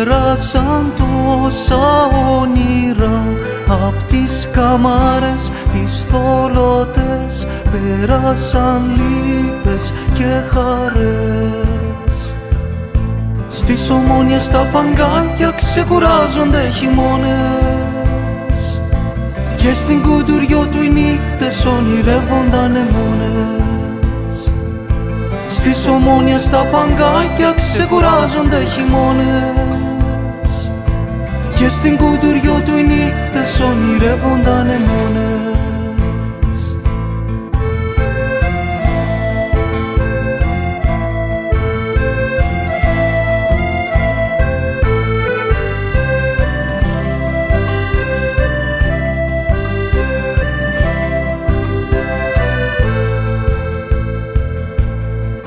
Πέρασαν τόσα όνειρα απ' τις καμάρες, τις θολωτές, πέρασαν λύπες και χαρές. Στις Ομόνιες τα παγκάκια ξεκουράζονται χειμώνες και στην Κουντουριό του οι νύχτες ονειρεύονταν μόνες. Στις Ομόνιες τα παγκάκια ξεκουράζονται χειμώνες και στην Κουντουριό του οι νύχτες ονειρεύονταν μόνες.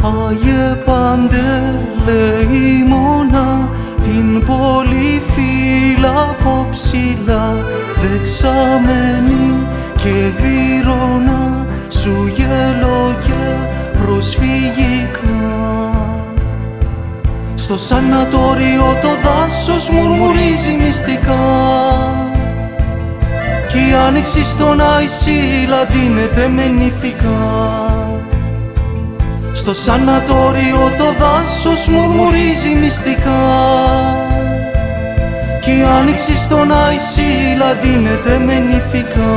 Άγιε Παντελεήμονα, την πόλη φύλλα από ψηλά, δεξαμένη και βύρωνα σου γέλογε προσφυγικά. Στο σανατόριο το δάσος μουρμουρίζει μυστικά κι η άνοιξη στον Αϊσίλα δίνεται με νηφικά. Στο σανατόριο το δάσος μουρμουρίζει μυστικά κι η άνοιξη στον Αϊσίλα δίνεται με νηφικά.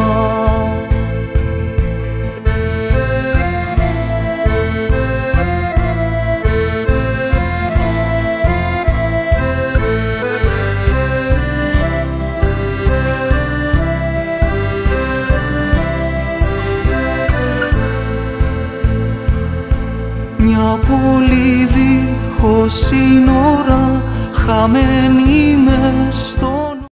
Μια πόλη δίχως σύνορα, χαμένη μες στο